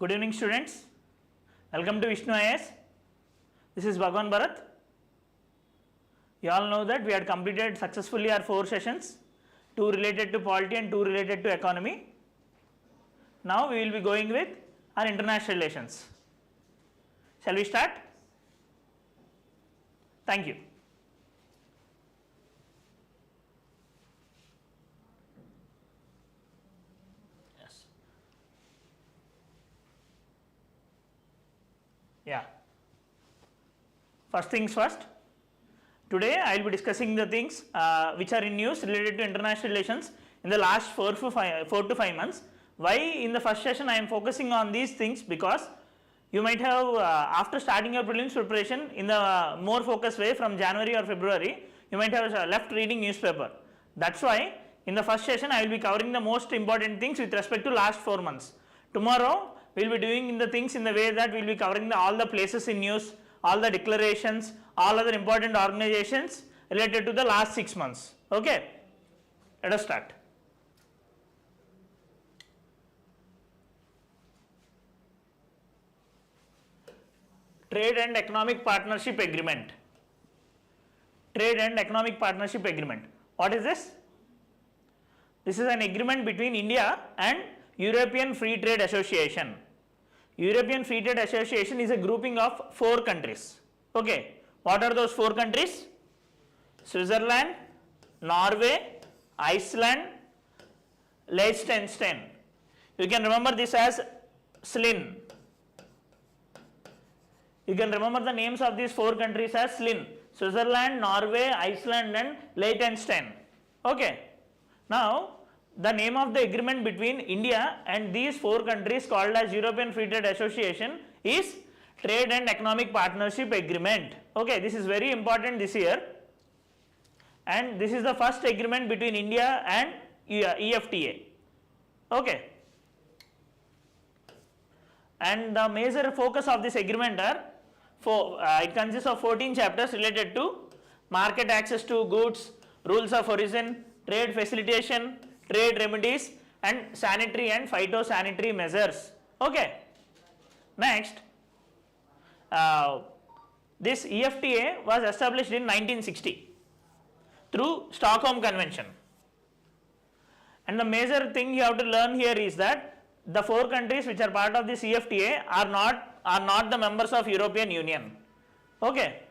Good evening students, welcome to Vishnu IAS. This is Bharath. You all know that we had completed successfully our 4 sessions, 2 related to polity and 2 related to economy. Now we will be going with our international relations. Shall we start? Thank you. Yeah. First things first. Today I will be discussing the things which are in news related to international relations in the last 4 to 5 months. Why in the first session I am focusing on these things? Because you might have after starting your prelims preparation in the more focused way from January or February, you might have left reading newspaper. That's why in the first session I will be covering the most important things with respect to last 4 months. Tomorrow we will be doing the things in the way that we will be covering all the places in news, all the declarations, all other important organizations related to the last 6 months. Okay, let us start. Trade and Economic Partnership Agreement. Trade and Economic Partnership Agreement. What is this? This is an agreement between India and European Free Trade Association. European Free Trade Association is a grouping of 4 countries. Okay, what are those 4 countries? Switzerland, Norway, Iceland, Liechtenstein. You can remember this as SLIN. You can remember the names of these 4 countries as SLIN: Switzerland, Norway, Iceland and Liechtenstein. Okay. Now the name of the agreement between India and these 4 countries called as European Free Trade Association is Trade and Economic Partnership Agreement. Okay, this is very important this year, and this is the first agreement between India and EFTA. Okay. And the major focus of this agreement are it consists of 14 chapters related to market access to goods, rules of origin, trade facilitation, trade remedies and sanitary and phytosanitary measures. Okay. Next, this EFTA was established in 1960 through Stockholm Convention, and the major thing you have to learn here is that the 4 countries which are part of this EFTA are not the members of European Union. Okay,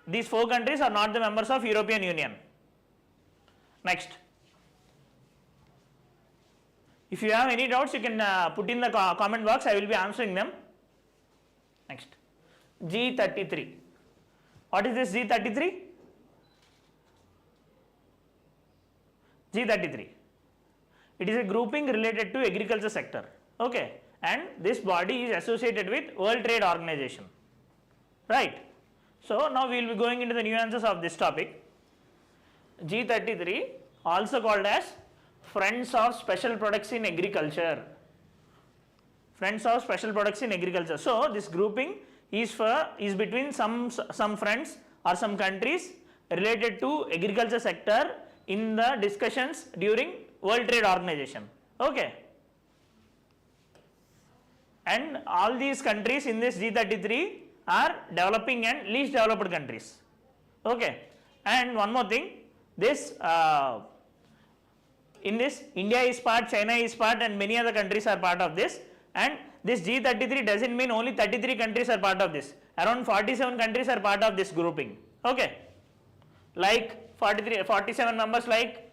these 4 countries are not the members of European Union. Next, if you have any doubts, you can put in the comment box. I will be answering them. Next, G33. What is this G33? G33. It is a grouping related to agriculture sector. Okay, and this body is associated with World Trade Organization. Right. So now we will be going into the nuances of this topic. G33, also called as Friends of Special Products in Agriculture. Friends of Special Products in Agriculture. So this grouping is between some friends or some countries related to agriculture sector in the discussions during World Trade Organization. Okay. And all these countries in this G33 are developing and least developed countries. Okay. And one more thing, this in this India is part, China is part and many other countries are part of this, and this G33 doesn't mean only 33 countries are part of this. Around 47 countries are part of this grouping. Okay. Like 47 members like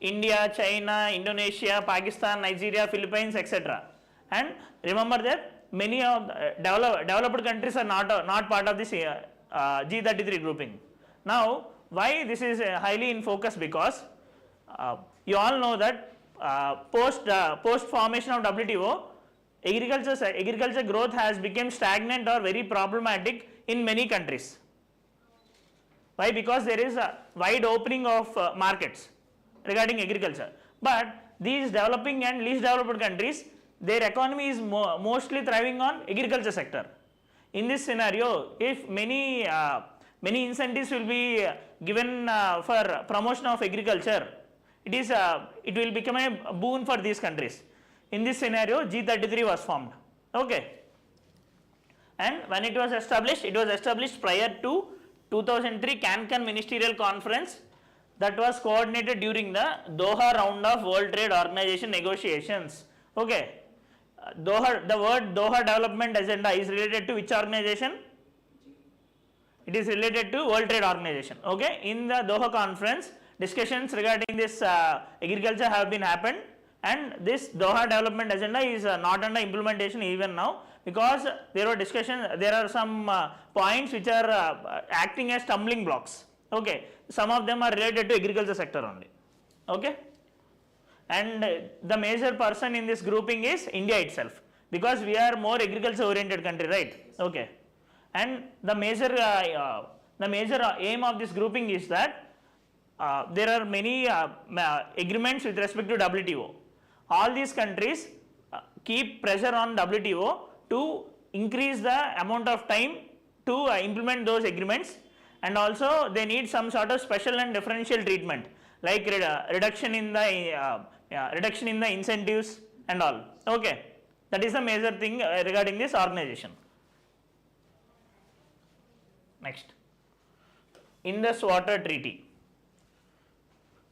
India, China, Indonesia, Pakistan, Nigeria, Philippines, etc. And remember that many of developed countries are not part of this G33 grouping. Now, why this is highly in focus? Because you all know that post formation of WTO, agriculture growth has become stagnant or very problematic in many countries. Why? Because there is a wide opening of markets regarding agriculture, but these developing and least developed countries, their economy is mostly thriving on agriculture sector. In this scenario, if many incentives will be given for promotion of agriculture, it will become a boon for these countries. In this scenario, G33 was formed. Okay. And when it was established prior to 2003 Cancun Ministerial Conference that was coordinated during the Doha round of World Trade Organization negotiations. Okay. The word Doha Development Agenda is related to which organization? It is related to World Trade Organization. Okay. In the Doha conference, discussions regarding this agriculture have been happened, and this Doha Development Agenda is not under implementation even now, because there are some points which are acting as stumbling blocks. Okay. Some of them are related to agriculture sector only. Okay. And the major person in this grouping is India itself, because we are more agriculture oriented country, right? Okay. And the major aim of this grouping is that there are many agreements with respect to WTO. All these countries keep pressure on WTO to increase the amount of time to implement those agreements, and also they need some sort of special and differential treatment, like reduction in the incentives and all. Okay, that is the major thing regarding this organization. Next, Indus Water Treaty.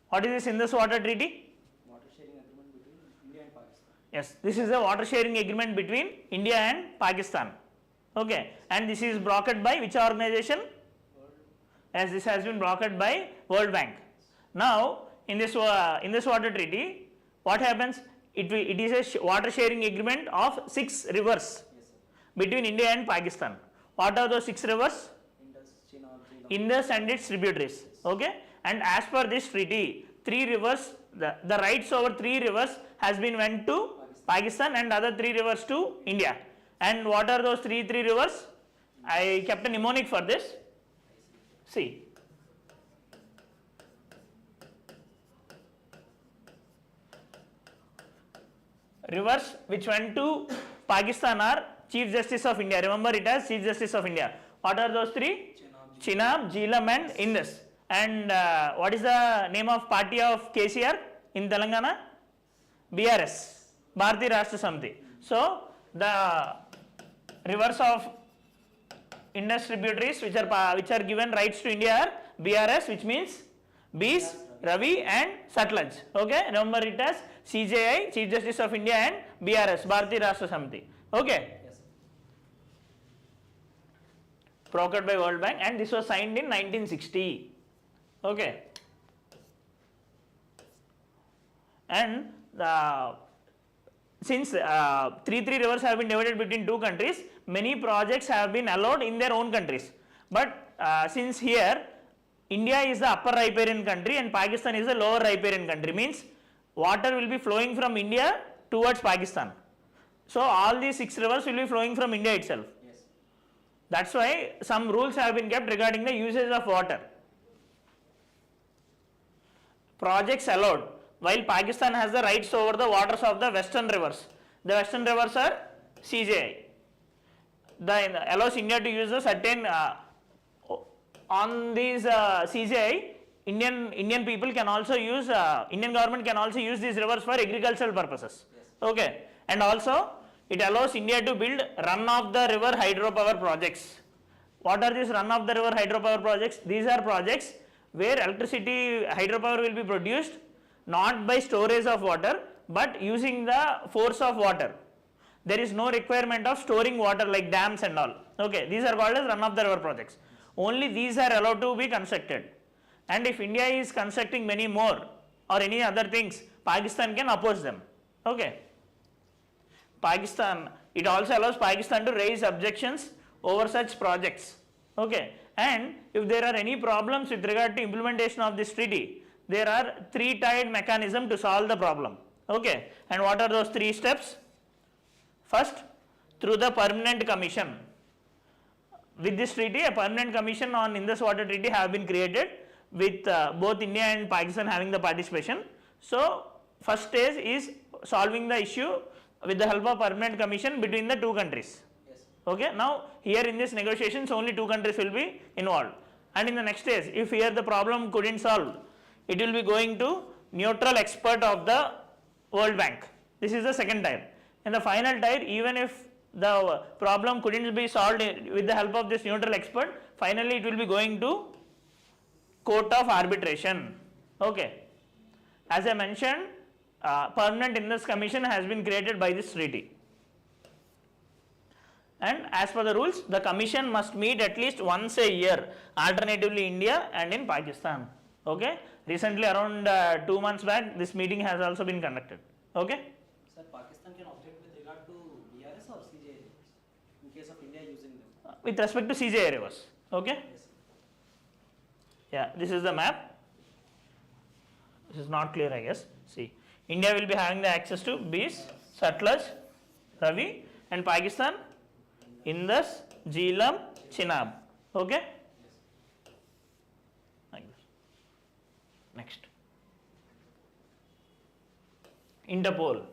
What is this Indus Water Treaty? Water sharing agreement between India and Pakistan. Yes, this is a water sharing agreement between India and Pakistan. Okay, and this is brokered by which organization? As this has been brokered by World Bank. Now, in this water treaty, what happens? It is a water sharing agreement of 6 rivers between India and Pakistan. What are those 6 rivers? Indus and its tributaries. Okay, and as per this treaty, 3 rivers, the rights over 3 rivers has been went to Pakistan and other 3 rivers to India. And what are those three rivers? I kept a mnemonic for this. See, rivers which went to Pakistan are Chief Justice of India. Remember it as Chief Justice of India. What are those 3? Chenab, Jhelum and Indus. And what is the name of party of KCR in Telangana? BRS, Bharatiya Rashtra Samiti. So the rivers of Indus tributaries which are given rights to India are BRS, which means Bees, Ravi and Satluj. Okay, remember it as CJI, Chief Justice of India, and BRS, Bharatiya Rashtra Samiti. Okay. Brokered by World Bank, and this was signed in 1960. Okay. And since 3 rivers have been divided between 2 countries, many projects have been allowed in their own countries. But since here India is the upper riparian country and Pakistan is the lower riparian country, means water will be flowing from India towards Pakistan. So all these 6 rivers will be flowing from India itself. That's why some rules have been kept regarding the usage of water. Projects allowed, while Pakistan has the rights over the waters of the western rivers. The western rivers are CJI. Allows India to use a certain on these CJI. Indian people can also use Indian government can also use these rivers for agricultural purposes. Okay, and also it allows India to build run of the river hydropower projects. What are these run of the river hydropower projects? These are projects where electricity hydropower will be produced not by storage of water but using the force of water. There is no requirement of storing water like dams and all. Okay, these are called as run of the river projects. Only these are allowed to be constructed. And if India is constructing many more or any other things, Pakistan can oppose them. Okay. Pakistan, it also allows Pakistan to raise objections over such projects. Okay. And if there are any problems with regard to implementation of this treaty, there are 3-tiered mechanism to solve the problem. Okay. And what are those 3 steps? First, through the permanent commission. With this treaty, a permanent commission on Indus Water Treaty have been created with both India and Pakistan having the participation. So first stage is solving the issue with the help of permanent commission between the 2 countries. Okay. Now here in this negotiations only 2 countries will be involved, and in the next stage if here the problem couldn't solve, it will be going to neutral expert of the World Bank. This is the second tier. In the final tier, even if the problem couldn't be solved with the help of this neutral expert, finally it will be going to court of arbitration. Okay. As I mentioned, permanent Indus commission has been created by this treaty. And as per the rules, the commission must meet at least once a year, alternatively India and in Pakistan. Okay. Recently, around 2 months back, this meeting has also been conducted. Okay. Sir, Pakistan can object with regard to BRS or CJ areas in case of India using them? With respect to CJ areas. Okay. Yes, sir. Yeah, this is the map. This is not clear, I guess. See, India will be having the access to Beas, Satluj, Ravi, and Pakistan, Indus, Jhelum, Chenab. Okay. Like this. Next. Interpol.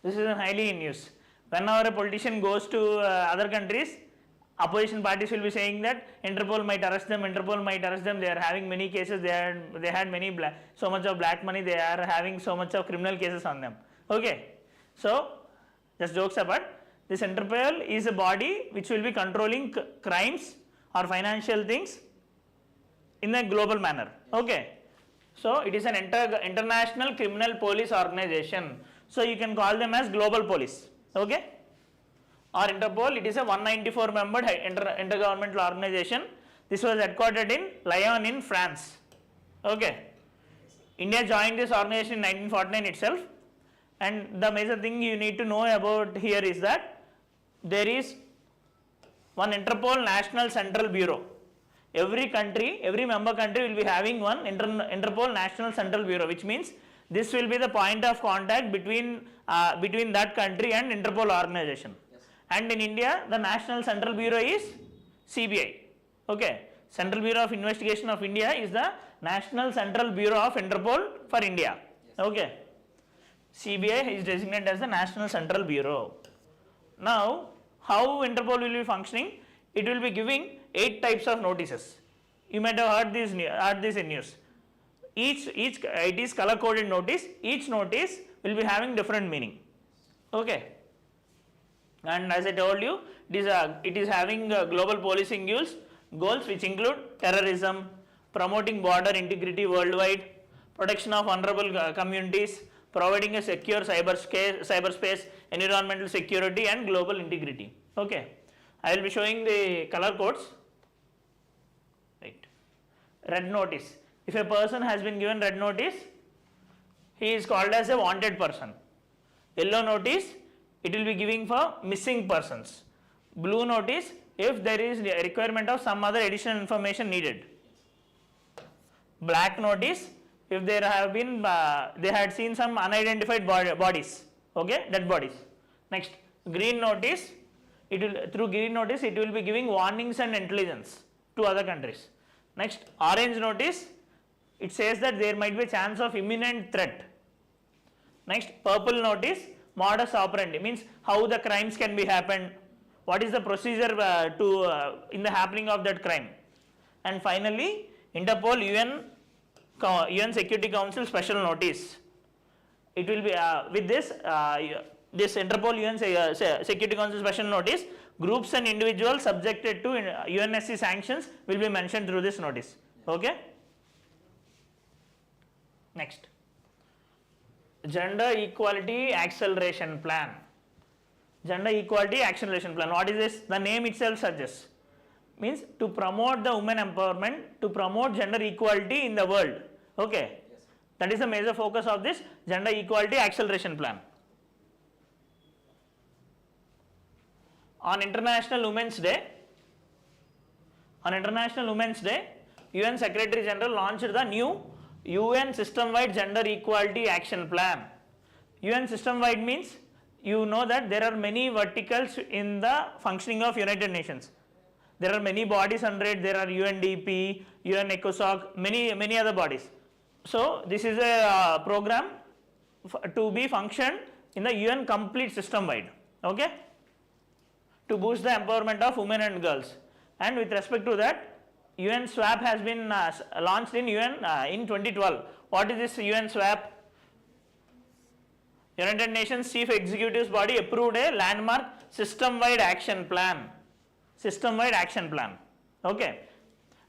This is highly in use. Whenever a politician goes to other countries, opposition parties will be saying that Interpol might arrest them, Interpol might arrest them, they are having many cases, they had many so much of black money, they are having so much of criminal cases on them. Okay. So, just jokes apart, this Interpol is a body which will be controlling crimes or financial things in a global manner. Okay. So, it is an international criminal police organization. So, you can call them as global police. Okay. Or Interpol, it is a 194 member intergovernmental organization. This was headquartered in Lyon in France. Okay. India joined this organization in 1949 itself, and the major thing you need to know about here is that there is one Interpol National Central Bureau. Every country, every member country will be having one Interpol National Central Bureau, which means this will be the point of contact between that country and Interpol organization. Yes. And in India, the National Central Bureau is CBI. Okay. Central Bureau of Investigation of India is the National Central Bureau of Interpol for India. Yes. Okay. CBI is designated as the National Central Bureau. Now, how Interpol will be functioning? It will be giving 8 types of notices. You might have heard this in news. It is color coded notice. Each notice will be having different meaning. Okay. And as I told you, it is having global policing goals which include terrorism, promoting border integrity worldwide, protection of vulnerable communities, providing a secure cyberspace, environmental security and global integrity. Okay. I will be showing the color codes. Right. Red notice. If a person has been given red notice, he is called as a wanted person. Yellow notice, it will be giving for missing persons. Blue notice, if there is a requirement of some other additional information needed. Black notice, if there have been, they had seen some unidentified bodies, okay, dead bodies. Next, green notice, through green notice, it will be giving warnings and intelligence to other countries. Next, orange notice, it says that there might be a chance of imminent threat. Next, purple notice, modus operandi, means how the crimes can be happened, what is the procedure in the happening of that crime. And finally, Interpol UN Security Council special notice. It will be with this Interpol UN Security Council special notice, groups and individuals subjected to UNSC sanctions will be mentioned through this notice. Okay. Next, Gender Equality Acceleration Plan. Gender Equality Acceleration Plan. What is this? The name itself suggests. Means to promote the women empowerment, to promote gender equality in the world. Okay. Yes. That is the major focus of this Gender Equality Acceleration Plan. On International Women's Day, UN Secretary General launched the new UN System-Wide Gender Equality Action Plan. UN System-Wide means you know that there are many verticals in the functioning of United Nations. There are many bodies under it. There are UNDP, UN ECOSOC, many other bodies. So this is a program to be functioned in the UN complete system-wide. Okay. To boost the empowerment of women and girls. And with respect to that, UN SWAP has been launched in UN in 2012. What is this UN SWAP? United Nations Chief Executives Body approved a landmark system-wide action plan. System-wide action plan. Okay.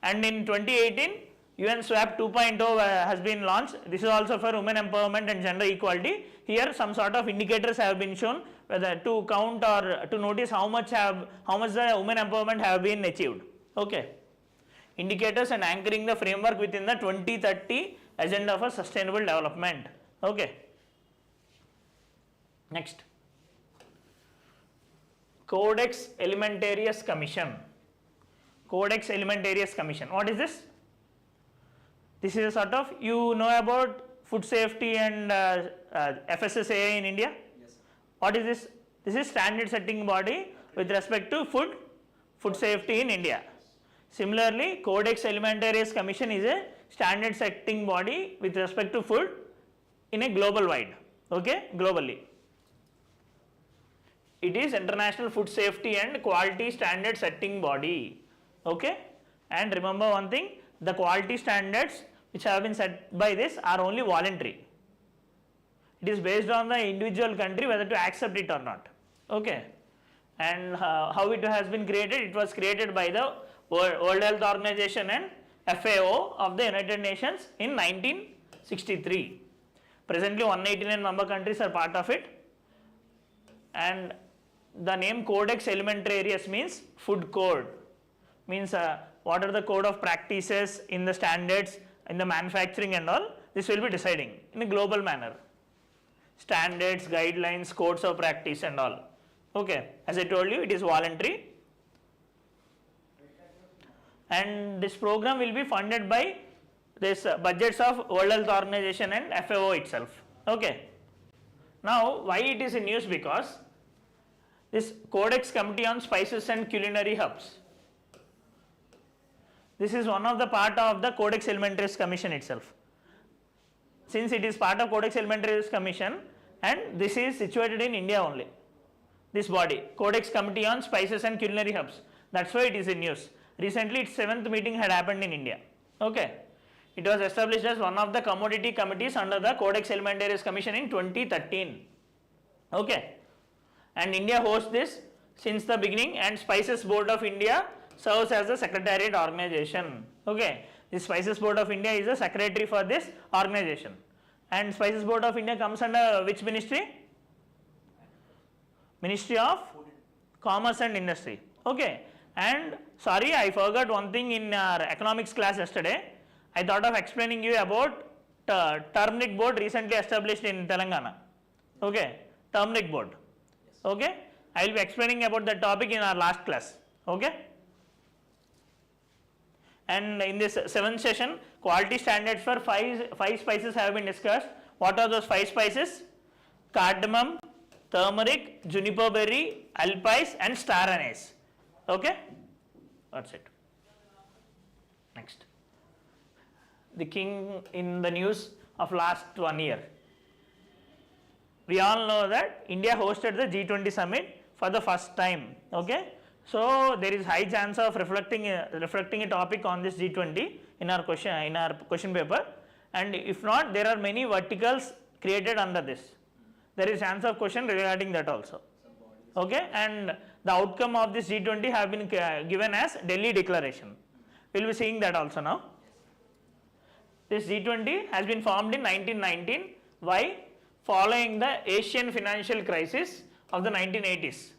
And in 2018, UN SWAP 2.0 has been launched. This is also for women empowerment and gender equality. Here some sort of indicators have been shown whether to count or to notice how much the women empowerment have been achieved. Okay. Indicators and anchoring the framework within the 2030 agenda for sustainable development. Okay. Next. Codex Alimentarius Commission. Codex Alimentarius Commission. What is this? This is a sort of, you know about food safety and FSSAI in India? Yes. What is this? This is standard setting body with respect to food safety in India. Similarly, Codex Alimentarius Commission is a standard setting body with respect to food in a global wide, okay, globally. It is international food safety and quality standard setting body, okay. And remember one thing, the quality standards which have been set by this are only voluntary. It is based on the individual country whether to accept it or not, okay. And how it has been created, it was created by the World Health Organization and FAO of the United Nations in 1963. Presently 189 member countries are part of it, and the name Codex Alimentarius means food code, means what are the code of practices in the standards in the manufacturing and all, this will be deciding in a global manner. Standards, guidelines, codes of practice and all, okay. As I told you, it is voluntary. And this program will be funded by this budgets of World Health Organization and FAO itself, okay. Now why it is in news? Because this Codex Committee on Spices and Culinary Hubs, this is one of the part of the Codex Alimentarius Commission itself. Since it is part of Codex Alimentarius Commission and this is situated in India only, this body, Codex Committee on Spices and Culinary Hubs, that's why it is in news. Recently its 7th meeting had happened in India, okay. It was established as one of the commodity committees under the Codex Alimentarius Commission in 2013, okay. And India hosts this since the beginning, and Spices Board of India serves as the secretariat organization, okay. The Spices Board of India is the secretary for this organization, and Spices Board of India comes under which ministry? Ministry of Commerce and Industry, okay. And sorry, I forgot one thing in our economics class yesterday. I thought of explaining you about Turmeric Board recently established in Telangana, okay, Turmeric Board, okay. I will be explaining about the topic in our last class, okay. And in this 7th session, quality standards for five spices have been discussed. What are those 5 spices? Cardamom, turmeric, juniper berry, alpice and star anise, okay. That's it. Next. The king in the news of last 1 year. We all know that India hosted the G20 summit for the first time, okay. So there is high chance of reflecting a topic on this G20 in our question paper, and if not, there are many verticals created under this. There is chance of question regarding that also, okay. And the outcome of this G20 have been given as Delhi Declaration. We will be seeing that also now. This G20 has been formed in 1919. Why? Following the Asian financial crisis of the 1980s,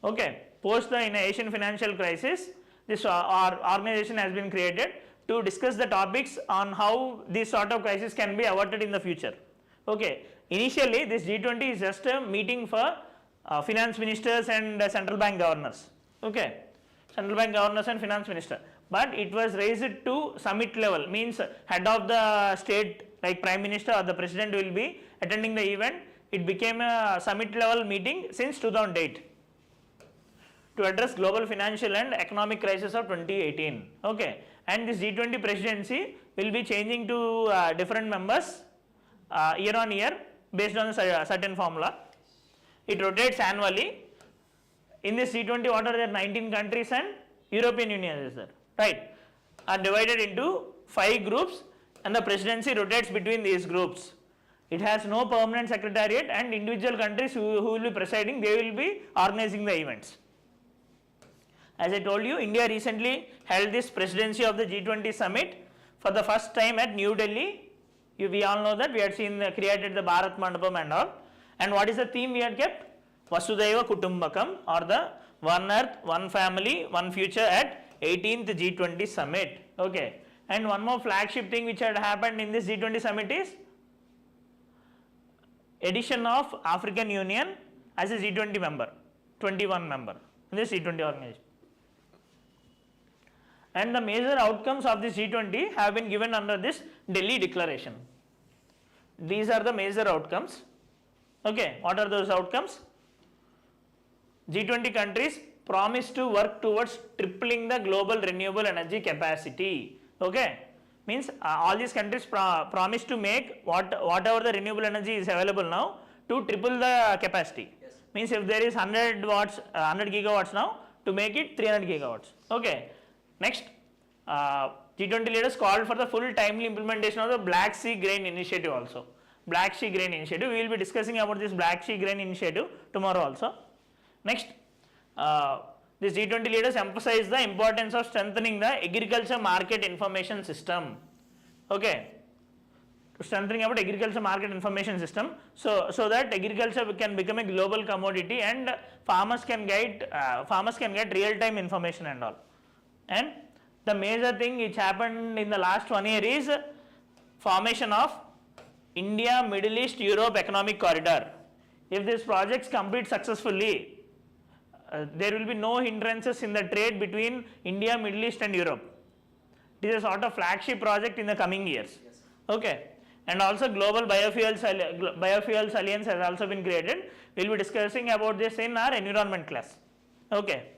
okay. Post the Asian financial crisis, this organization has been created to discuss the topics on how this sort of crisis can be averted in the future, okay. Initially this G20 is just a meeting for finance ministers and central bank governors, okay, central bank governors and finance minister, but it was raised to summit level, means head of the state like prime minister or the president will be attending the event. It became a summit level meeting since 2008 to address global financial and economic crisis of 2018, okay. And this G20 presidency will be changing to different members year on year based on a certain formula. It rotates annually. In this G20, what are there? 19 countries and European Union is there, right, are divided into 5 groups, and the presidency rotates between these groups. It has no permanent secretariat, and individual countries who will be presiding, they will be organizing the events. As I told you, India recently held this presidency of the G20 summit for the first time at New Delhi. We all know that we had seen created the Bharath Mandapam and all. And what is the theme we had kept? Vasudhaiva Kutumbakam, or the One Earth, One Family, One Future at 18th G20 summit. Okay. And one more flagship thing which had happened in this G20 summit is addition of African Union as a G20 member, 21 member in this G20 organization. And the major outcomes of this G20 have been given under this Delhi Declaration. These are the major outcomes. Okay, what are those outcomes? G20 countries promise to work towards tripling the global renewable energy capacity. Okay, means all these countries promise to make whatever the renewable energy is available now to triple the capacity. Yes. Means if there is 100 watts, 100 gigawatts now, to make it 300 gigawatts. Okay. Next, G20 leaders called for the full timely implementation of the Black Sea Grain Initiative also. Black Sea Grain Initiative, we will be discussing about this Black Sea Grain Initiative tomorrow also. Next, these G20 leaders emphasize the importance of strengthening the agriculture market information system. Okay, strengthening about agriculture market information system, so that agriculture can become a global commodity and farmers can get real-time information and all. And the major thing which happened in the last 1 year is formation of India, Middle East, Europe Economic Corridor. If this project complete successfully, there will be no hindrances in the trade between India, Middle East and Europe. It is a sort of flagship project in the coming years. Yes. Okay. And also Global Biofuels Alliance has also been created. We will be discussing about this in our environment class. Okay.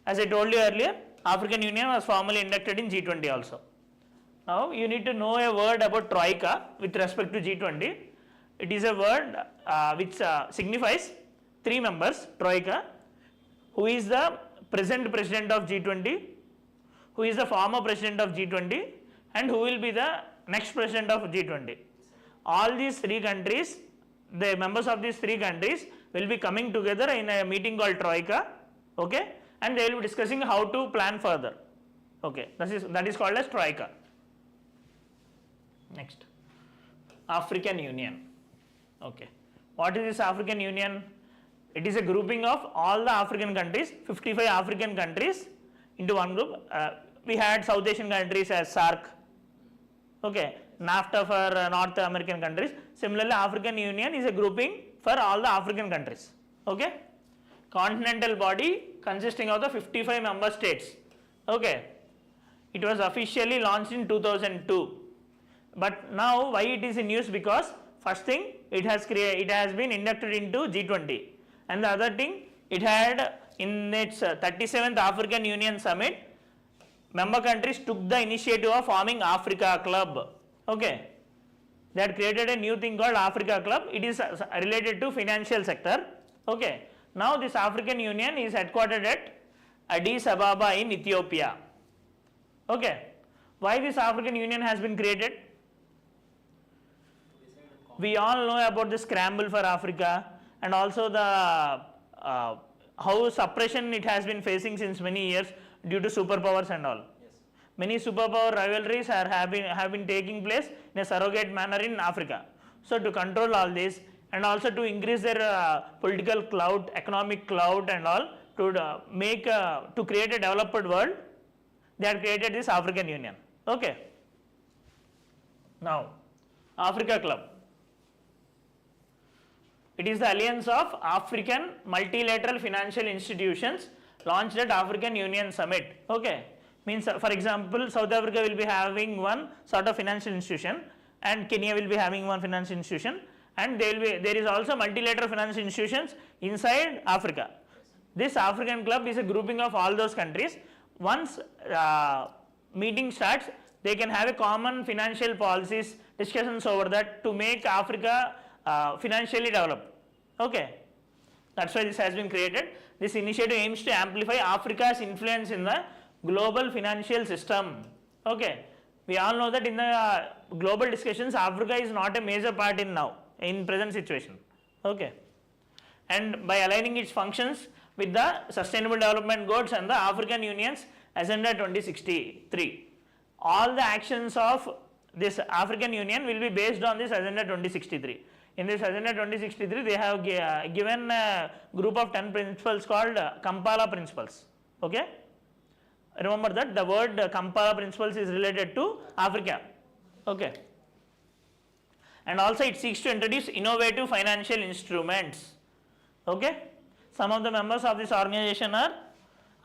As I told you earlier, African Union was formally inducted in G20 also. Now you need to know a word about Troika with respect to G20. It is a word which signifies three members, Troika, who is the present president of G20, who is the former president of G20, and who will be the next president of G20. All these three countries, the members of these three countries will be coming together in a meeting called Troika, okay, and they will be discussing how to plan further. Okay, that is called as Troika. Next, African Union. Okay, what is this African Union? It is a grouping of all the African countries, 55 African countries into one group. We had South Asian countries as SAARC. Okay, NAFTA for North American countries. Similarly, African Union is a grouping for all the African countries. Okay, continental body consisting of the 55 member states. Okay, it was officially launched in 2002. But now why it is in use? Because first thing, it has been inducted into G20, and the other thing, it had in its 37th African Union Summit, member countries took the initiative of forming Africa Club. Okay, they had created a new thing called Africa Club. It is related to financial sector. Okay, now this African Union is headquartered at Addis Ababa in Ethiopia. Okay, why this African Union has been created? We all know about the scramble for Africa, and also the how suppression it has been facing since many years due to superpowers and all. Yes. Many superpower rivalries have been taking place in a surrogate manner in Africa. So to control all this, and also to increase their political clout, economic clout and all, to create a developed world, they had created this African Union. Okay. Now, Africa Club. It is the alliance of African multilateral financial institutions launched at African Union Summit. Okay, means for example, South Africa will be having one sort of financial institution, and Kenya will be having one financial institution, and there is also multilateral financial institutions inside Africa. This African Club is a grouping of all those countries. Once meeting starts, they can have a common financial policies, discussions over that to make Africa financially developed. Okay, that's why this has been created. This initiative aims to amplify Africa's influence in the global financial system. Okay, We all know that in the global discussions, Africa is not a major part in present situation. Okay. And by aligning its functions with the Sustainable Development Goals and the African Union's Agenda 2063, all the actions of this African Union will be based on this Agenda 2063. In this Agenda 2063, they have given a group of 10 principles called Kampala principles. Okay. Remember that the word Kampala principles is related to Africa. Okay. And also it seeks to introduce innovative financial instruments. Okay. Some of the members of this organization are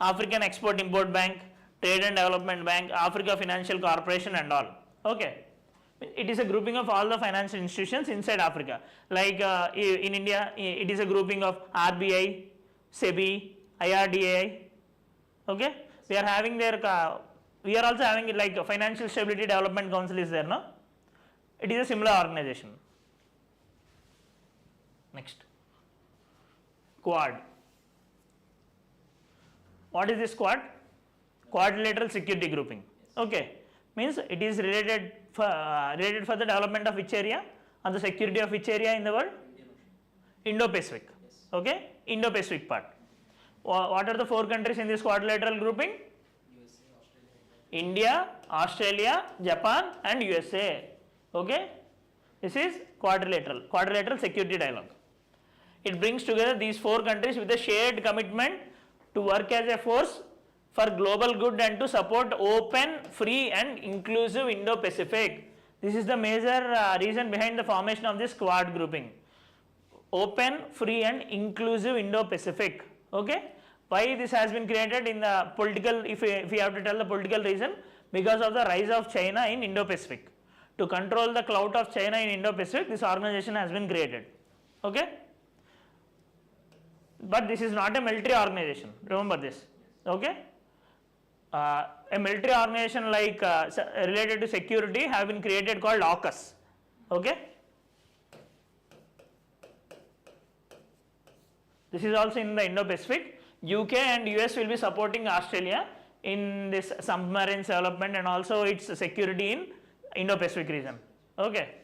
African Export-Import Bank, Trade and Development Bank, Africa Financial Corporation and all. Okay. It is a grouping of all the financial institutions inside Africa. Like in India, it is a grouping of RBI, SEBI, IRDAI. Okay. We are having their, we are also having it like Financial Stability Development Council is there, no? It is a similar organization. Next. Quad. What is this quad? Quadrilateral security grouping. Okay. Means it is related for the development of which area and the security of which area in the world? Indo-Pacific. Okay. Indo-Pacific part. What are the 4 countries in this quadrilateral grouping? USA, Australia, India, Australia, Japan and USA. Okay. This is quadrilateral security dialogue. It brings together these 4 countries with a shared commitment to work as a force for global good and to support open, free and inclusive Indo-Pacific. This is the major reason behind the formation of this quad grouping. Open, free and inclusive Indo-Pacific. Okay. Why this has been created in the political, if we have to tell the political reason, because of the rise of China in Indo-Pacific. To control the clout of China in Indo-Pacific, this organization has been created. Okay. But this is not a military organization, remember this. Okay. A military organization like related to security have been created called AUKUS. Okay. This is also in the Indo-Pacific. UK and US will be supporting Australia in this submarine development and also its security in Indo-Pacific region. Okay.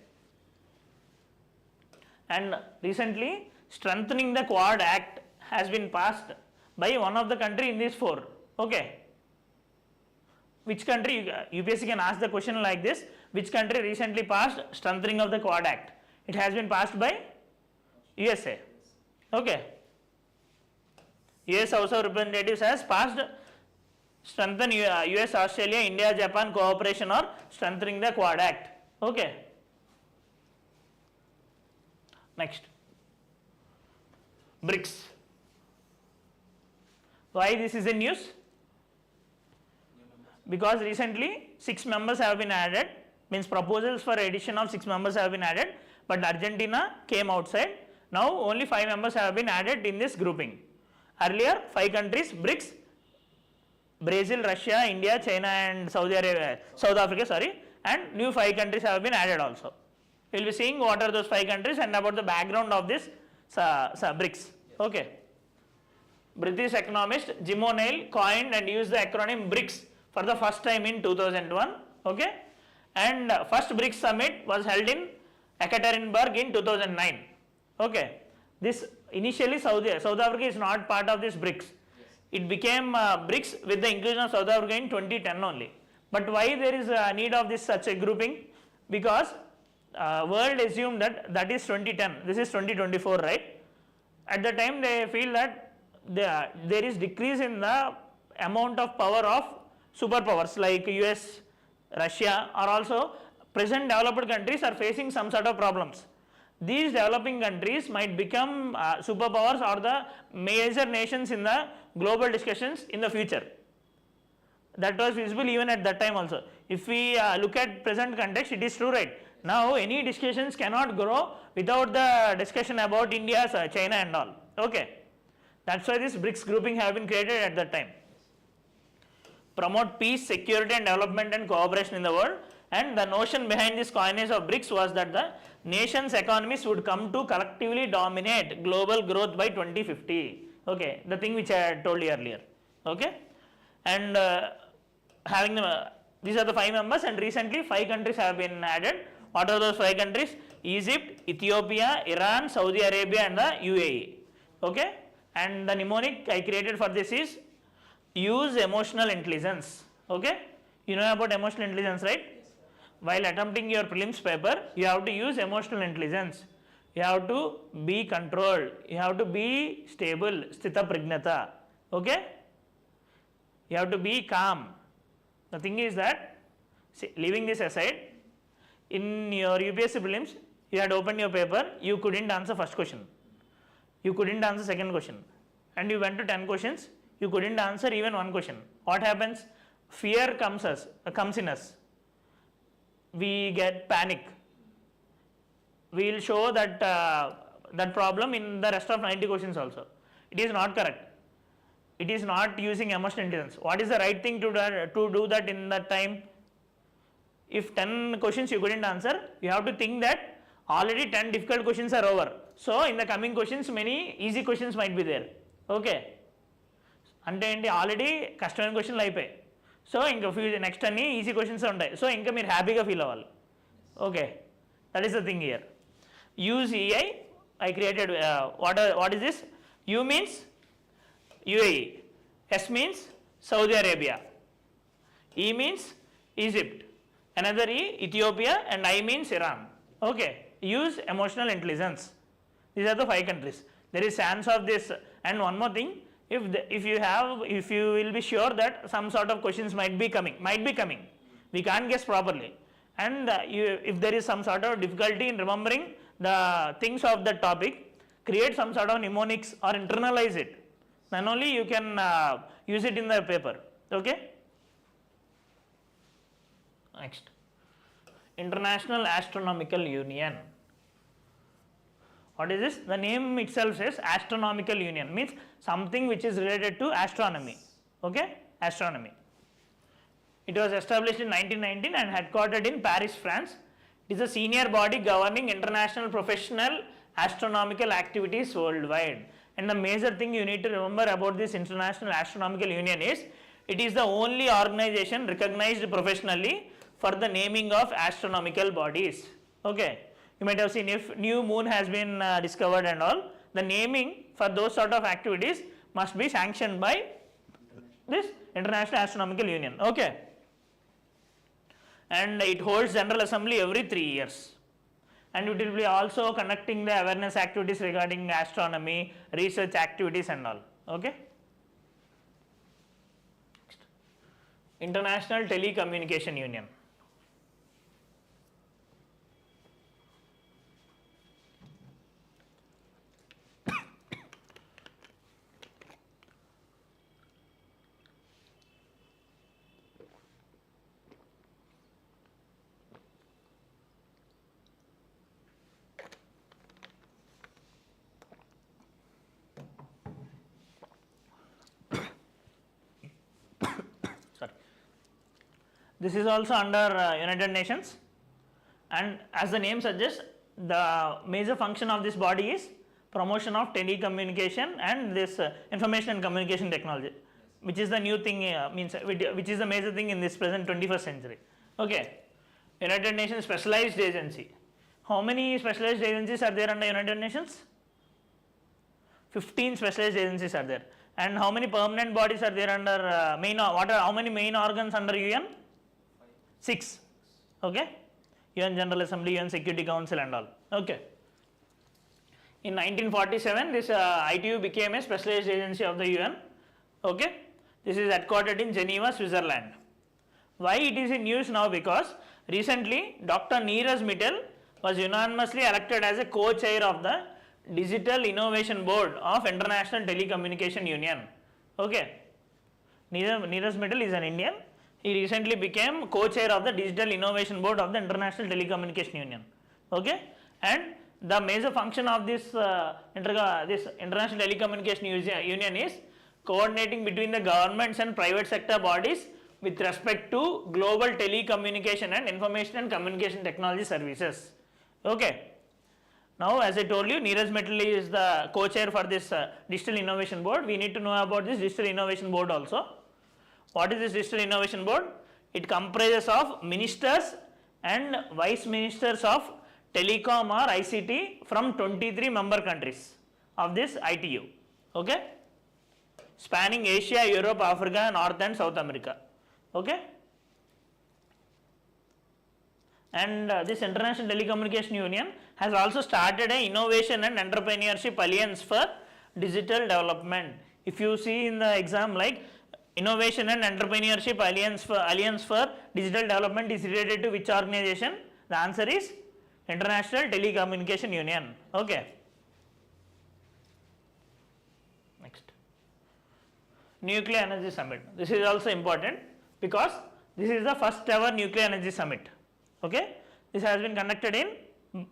And recently strengthening the Quad Act has been passed by one of the country in these 4. Okay. Which country? UPSC can ask the question like this. Which country recently passed strengthening of the Quad Act? It has been passed by USA. Okay. US House of Representatives has passed strengthen US, Australia, India, Japan cooperation or strengthening the Quad Act. Okay. Next. BRICS. Why this is in news? Because recently 6 members have been added, means proposals for addition of 6 members have been added, but Argentina came outside. Now only 5 members have been added in this grouping. Earlier 5 countries, BRICS, Brazil, Russia, India, China and South Africa, and new 5 countries have been added also. We will be seeing what are those 5 countries and about the background of this BRICS. Okay. British economist Jim O'Neill coined and used the acronym BRICS for the first time in 2001. Okay. And first BRICS summit was held in Ekaterinburg in 2009. Okay. This initially South Africa is not part of this BRICS. It became BRICS with the inclusion of South Africa in 2010 only. But why there is a need of this such a grouping? Because world assumed that is 2010, this is 2024, right? At the time they feel that there is decrease in the amount of power of superpowers like US, Russia or also present developed countries are facing some sort of problems. These developing countries might become superpowers or the major nations in the global discussions in the future. That was visible even at that time also. If we look at present context, it is true, right? Now any discussions cannot grow without the discussion about India, China and all. Okay. That's why this BRICS grouping have been created at that time. Promote peace, security and development and cooperation in the world. And the notion behind this coinage of BRICS was that the nations' economies would come to collectively dominate global growth by 2050. Okay, the thing which I had told you earlier. Okay, and having These are the 5 members, and recently 5 countries have been added. What are those 5 countries? Egypt, Ethiopia, Iran, Saudi Arabia and the UAE. Okay, and the mnemonic I created for this is use emotional intelligence. Okay, you know about emotional intelligence, right? While attempting your prelims paper, you have to use emotional intelligence. You have to be controlled, you have to be stable, sthita pragnata. Okay, you have to be calm. The thing is that, see, leaving this aside, in your UPSC prelims, you had opened your paper, you couldn't answer first question, you couldn't answer second question, and you went to 10 questions, you couldn't answer even one question. What happens? Fear comes in us. We get panic. We will show that that problem in the rest of 90 questions also. It is not correct. It is not using emotional intelligence. What is the right thing to do that in that time? If 10 questions you couldn't answer, you have to think that already 10 difficult questions are over. So in the coming questions, many easy questions might be there. Okay. అంటే ఏంటి already కష్టమైన క్వశ్చన్లు అయిపోయాయి. So ఇంకా next అన్ని easy questions ఉంటాయి. So ఇంకా మీరు హ్యాపీగా ఫీల్ అవ్వాలి. Okay, that is the thing here. Use EI I created what is this? U means UAE, S means Saudi Arabia, E means Egypt, another E Ethiopia, and I means Iran. Okay, use emotional intelligence. These are the 5 countries. There is chance of this. And one more thing, if you will be sure that some sort of questions might be coming, we can't guess properly, and if there is some sort of difficulty in remembering the things of the topic, create some sort of mnemonics or internalize it, then only you can use it in the paper. Okay, next, International Astronomical Union. What is this? The name itself says Astronomical Union, means something which is related to astronomy. Okay, astronomy. It was established in 1919 and headquartered in Paris, France. It is a senior body governing international professional astronomical activities worldwide. And the major thing you need to remember about this International Astronomical Union is, it is the only organization recognized professionally for the naming of astronomical bodies. Okay, you might have seen if new moon has been discovered and all, the naming for those sort of activities must be sanctioned by this International Astronomical Union. Okay, and it holds General Assembly every 3 years, and it will be also conducting the awareness activities regarding astronomy, research activities and all. Okay, International Telecommunication Union. This is also under United Nations, and as the name suggests, the major function of this body is promotion of telecommunication and this information and communication technology, which is the new thing, which is the major thing in this present 21st century. Okay, United Nations Specialized Agency. How many specialized agencies are there under United Nations? 15 specialized agencies are there. And how many permanent bodies are there under how many main organs under UN? 6. Okay, UN General Assembly, UN Security Council and all. Okay, in 1947 this ITU became a specialized agency of the UN. Okay, this is headquartered in Geneva, Switzerland. Why it is in news now? Because recently Dr. Neeraj Mittal was unanimously elected as a co-chair of the Digital Innovation Board of International Telecommunication Union. Okay, Neeraj Mittal is an Indian. He recently became co-chair of the Digital Innovation Board of the International Telecommunication Union. Okay, and the major function of this International Telecommunication Union is coordinating between the governments and private sector bodies with respect to global telecommunication and information and communication technology services. Okay, now as I told you, Neeraj Mittal is the co-chair for this Digital Innovation Board. We need to know about this Digital Innovation Board also. What is this Digital Innovation Board? it comprises of ministers and vice ministers of telecom or ICT from 23 member countries of this ITU, okay, spanning Asia, Europe, Africa, North and South America, okay. And this International Telecommunication Union has also started a Innovation and Entrepreneurship Alliance for Digital Development. If you see in the exam, like Innovation and Entrepreneurship Alliance for Digital Development is related to which organization? The answer is International Telecommunication Union, okay. Next, Nuclear Energy Summit. This is also important because this is the first ever Nuclear Energy Summit, okay. This has been conducted in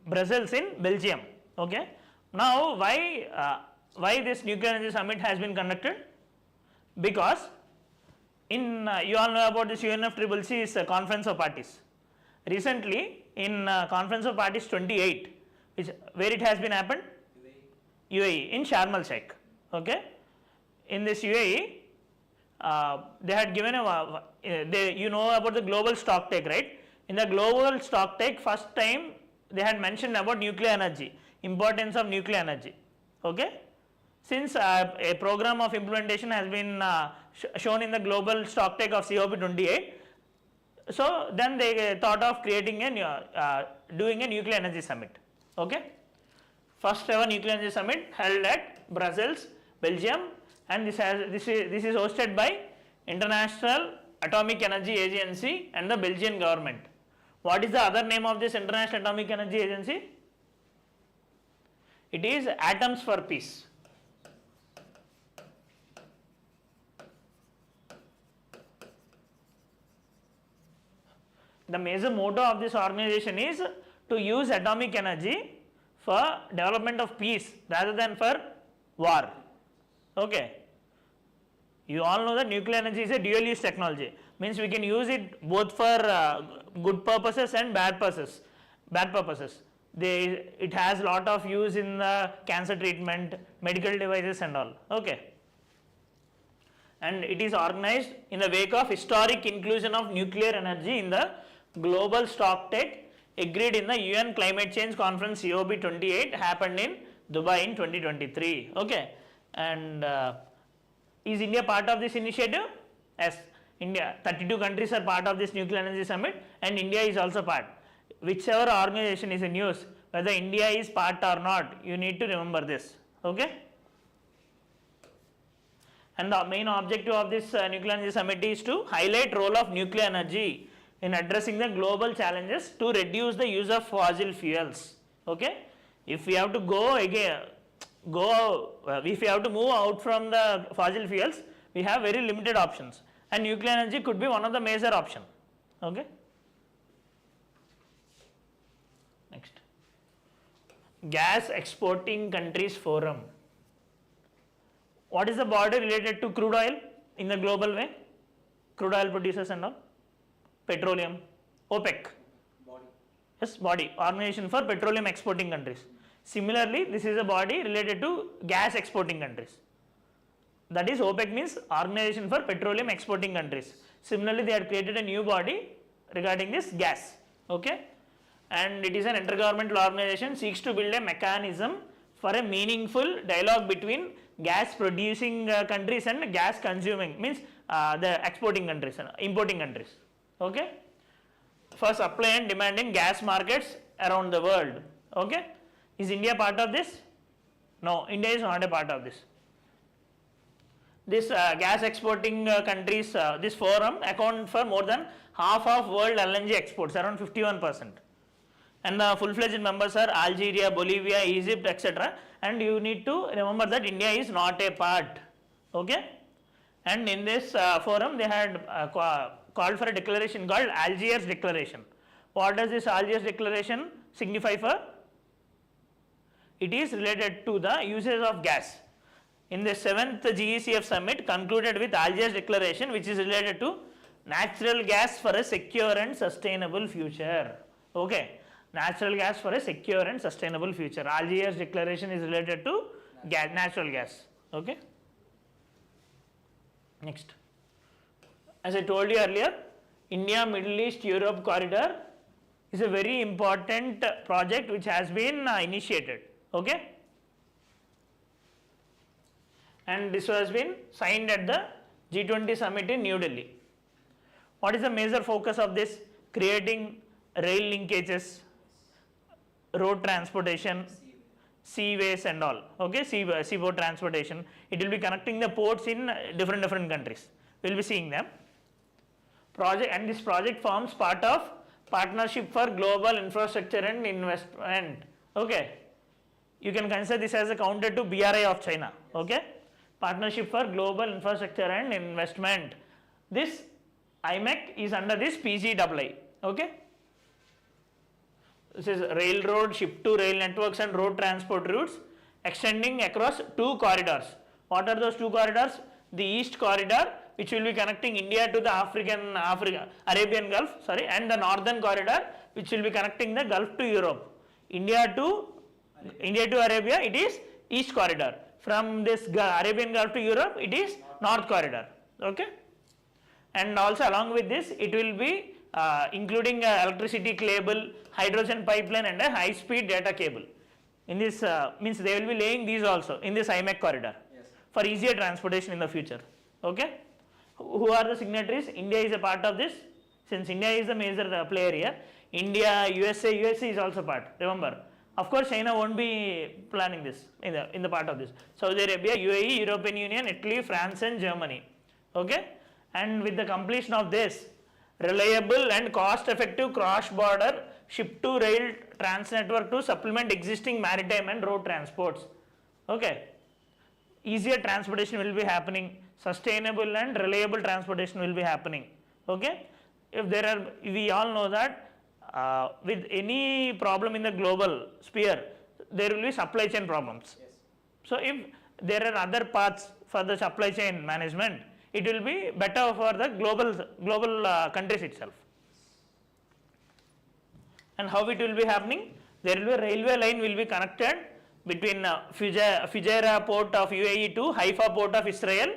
Brussels in Belgium, okay. Now why this Nuclear Energy Summit has been conducted? Because in you all know about this UNFCCC is a Conference of Parties. Recently in Conference of Parties 28, where it has been happened? UAE in Sharm el Sheikh, okay. In this UAE, they had given you know about the global stock take, right? In the global stock take, first time they had mentioned about nuclear energy, importance of nuclear energy, okay. Since a program of implementation has been shown in the global stock take of COP28, so then they thought of creating doing a nuclear energy summit, okay. First ever nuclear energy summit held at Brussels, Belgium, and this is hosted by International Atomic Energy Agency and the Belgian government. What is the other name of this International Atomic Energy Agency? It is Atoms for Peace. The major motto of this organization is to use atomic energy for development of peace rather than for war, okay. You all know that nuclear energy is a dual use technology, means we can use it both for good purposes and bad purposes. It has lot of use in the cancer treatment, medical devices and all, okay. And it is organized in the wake of historic inclusion of nuclear energy in the global stock take agreed in the UN Climate Change Conference COP28 happened in Dubai in 2023, okay. And is India part of this initiative? Yes, India, 32 countries are part of this Nuclear Energy Summit and India is also part. Whichever organization is in use, whether India is part or not, you need to remember this, okay. And the main objective of this Nuclear Energy Summit is to highlight role of nuclear energy in addressing the global challenges to reduce the use of fossil fuels, okay. If we have to if we have to move out from the fossil fuels, we have very limited options and nuclear energy could be one of the major option, okay. Next, Gas Exporting Countries Forum. What is the body related to crude oil in the global way? Crude oil producers and all, petroleum, OPEC, Body. yes, body, Organization for Petroleum Exporting Countries. Similarly, this is a body related to gas exporting countries, that is OPEC means Organization for Petroleum Exporting Countries. Similarly, they had created a new body regarding this gas, okay. And it is an intergovernmental organization, seeks to build a mechanism for a meaningful dialogue between gas producing countries and gas consuming, means the exporting countries and importing countries, okay, for supply and demand in gas markets around the world, okay. Is India part of this? No, India is not a part of this. This gas exporting countries, this forum account for more than half of world LNG exports, around 51%. And the full-fledged members are Algeria, Bolivia, Egypt, etc. And you need to remember that India is not a part, okay. And in this forum, they had called for a declaration called Algiers Declaration. What does this Algiers Declaration signify for? It is related to the usage of gas. In the 7th GECF summit concluded with Algiers Declaration, which is related to natural gas for a secure and sustainable future, okay. Natural gas for a secure and sustainable future. Algiers Declaration is related to gas, natural gas, okay. Next, as I told you earlier, India, Middle East, Europe corridor is a very important project which has been initiated, okay, and this has been signed at the G20 summit in New Delhi. What is the major focus of this? Creating rail linkages, road transportation, seaways and all, okay, seaboard transportation. It will be connecting the ports in different countries. We will be seeing them. Project, and this project forms part of Partnership for Global Infrastructure and Investment, okay. You can consider this as a counter to BRI of China, okay. Partnership for Global Infrastructure and Investment. This IMEC is under this PGII, okay. This is railroad, ship-to-rail networks and road transport routes extending across 2 corridors. What are those 2 corridors? The East Corridor, which will be connecting India to the Arabian Gulf, and the Northern Corridor, which will be connecting the Gulf to Europe. India to Arabia, it is East Corridor. From this Arabian Gulf to Europe, it is North Corridor, okay. And also along with this, it will be including electricity cable, hydrogen pipeline and a high speed data cable. In this means they will be laying these also in this IMEC corridor, yes, for easier transportation in the future, okay. Who are the signatories? India is a part of this, since India is the major player here. India, USA is also part, remember. Of course, China won't be planning this in the part of this. Saudi Arabia, UAE, European Union, Italy, France and Germany, okay. And with the completion of this, reliable and cost effective cross border ship to rail trans network to supplement existing maritime and road transports, okay. Easier transportation will be happening, sustainable and reliable transportation will be happening, okay. If there are, we all know that with any problem in the global sphere, there will be supply chain problems. Yes. So if there are other paths for the supply chain management, it will be better for the global countries itself. And how it will be happening? There will be a railway line will be connected between Fujairah port of UAE to Haifa port of Israel